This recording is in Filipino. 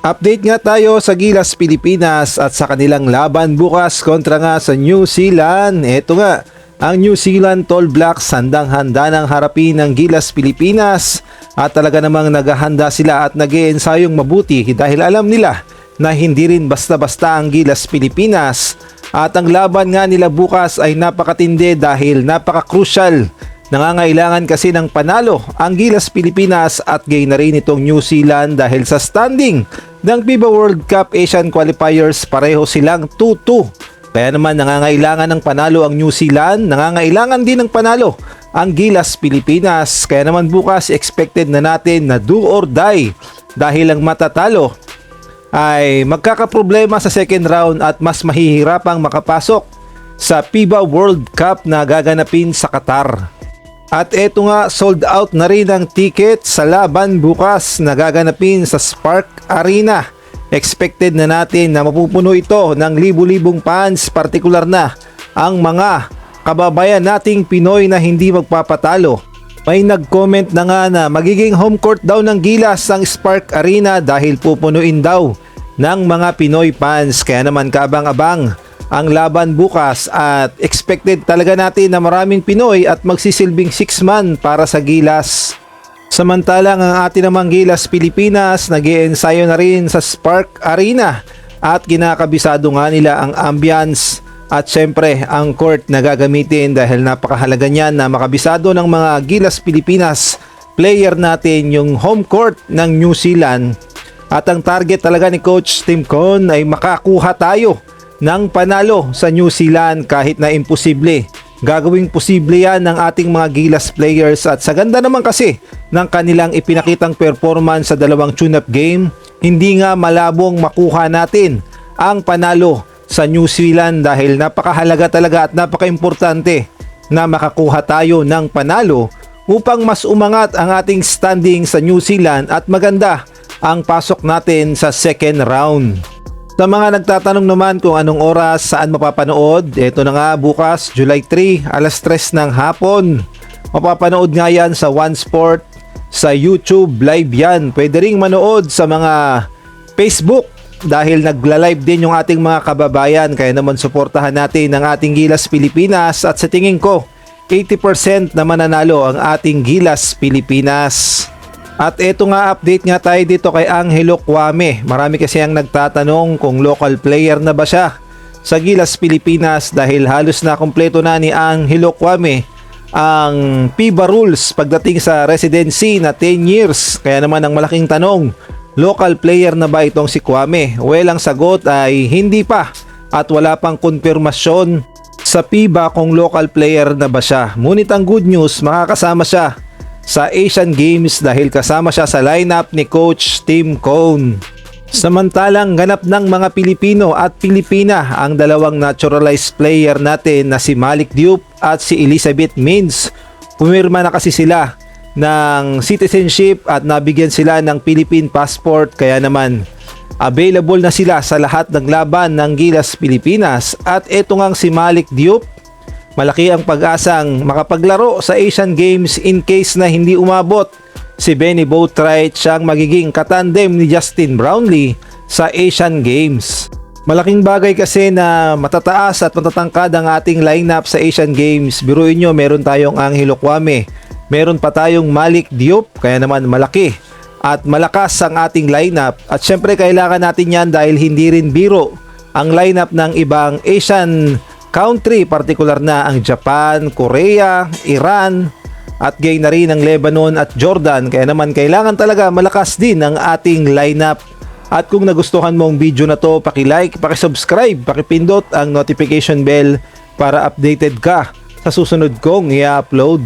Update nga tayo sa Gilas Pilipinas at sa kanilang laban bukas kontra nga sa New Zealand. Ito nga, ang New Zealand Tall Blacks handang-handa ng harapin ng Gilas Pilipinas at talaga namang naghahanda sila at nag-iensayong mabuti dahil alam nila na hindi rin basta-basta ang Gilas Pilipinas. At ang laban nga nila bukas ay napakatindi dahil napaka-crucial. Nangangailangan kasi ng panalo ang Gilas Pilipinas at gain na rin itong New Zealand dahil sa standing ng FIBA World Cup Asian Qualifiers pareho silang 2-2. Kaya naman nangangailangan ng panalo ang New Zealand, nangangailangan din ng panalo ang Gilas Pilipinas. Kaya naman bukas expected na natin na do or die dahil ang matatalo ay magkakaproblema sa second round at mas mahihirapang makapasok sa FIBA World Cup na gaganapin sa Qatar. At eto nga, sold out na rin ang ticket sa laban bukas na gaganapin sa Spark Arena. Expected na natin na mapupuno ito ng libu-libong fans, partikular na ang mga kababayan nating Pinoy na hindi magpapatalo. May nag-comment na nga na magiging home court daw ng Gilas ang Spark Arena dahil pupunuin daw ng mga Pinoy fans. Kaya naman kaabang-abang ang laban bukas at expected talaga natin na maraming Pinoy at magsisilbing 6-man para sa Gilas. Samantalang ang atin namang Gilas Pilipinas nag-iensayo na rin sa Spark Arena at kinakabisado nga nila ang ambience at syempre ang court na gagamitin dahil napakahalaga niyan na makabisado ng mga Gilas Pilipinas player natin yung home court ng New Zealand. At ang target talaga ni Coach Tim Cone ay makakuha tayo ng panalo sa New Zealand kahit na imposible. Gagawing posible yan ng ating mga Gilas players at sa ganda naman kasi ng kanilang ipinakitang performance sa dalawang tune-up game, hindi nga malabong makuha natin ang panalo sa New Zealand dahil napakahalaga talaga at napaka-importante na makakuha tayo ng panalo upang mas umangat ang ating standing sa New Zealand at maganda ang pasok natin sa second round. Sa mga nagtatanong naman kung anong oras saan mapapanood, ito na nga bukas July 3 alas 3 ng hapon. Mapapanood nga yan sa One Sport, sa YouTube live yan. Pwede ring manood sa mga Facebook dahil nagla-live din yung ating mga kababayan. Kaya naman suportahan natin ang ating Gilas Pilipinas at sa tingin ko 80% na mananalo ang ating Gilas Pilipinas. At eto nga, update nga tayo dito kay Angelo Kwame. Marami kasi ang nagtatanong kung local player na ba siya sa Gilas Pilipinas dahil halos na kumpleto na ni Angelo Kwame ang FIBA rules pagdating sa residency na 10 years. Kaya naman ang malaking tanong, local player na ba itong si Kwame? Well, ang sagot ay hindi pa at wala pang konfirmasyon sa FIBA kung local player na ba siya. Ngunit ang good news, makakasama siya sa Asian Games dahil kasama siya sa lineup ni Coach Tim Cone. Samantalang ganap ng mga Pilipino at Pilipina ang dalawang naturalized player natin na si Malik Diop at si Elizabeth Mins. Pumirma na kasi sila ng citizenship at nabigyan sila ng Philippine passport kaya naman available na sila sa lahat ng laban ng Gilas Pilipinas. At eto ngang si Malik Diop, malaki ang pag-asang makapaglaro sa Asian Games in case na hindi umabot si Benny Boatwright, siyang magiging katandem ni Justin Brownlee sa Asian Games. Malaking bagay kasi na matataas at matatangkad ang ating lineup sa Asian Games. Biruin nyo, meron tayong Angelo Kwame, meron pa tayong Malik Diop, kaya naman malaki at malakas ang ating lineup. At syempre kailangan natin yan dahil hindi rin biro ang lineup ng ibang Asian country, partikular na ang Japan, Korea, Iran at gayon na rin ang Lebanon at Jordan. Kaya naman kailangan talaga malakas din ang ating lineup. At kung nagustuhan mo ang video na to, paki-like, paki-subscribe, paki-pindot ang notification bell para updated ka sa susunod kong i-upload.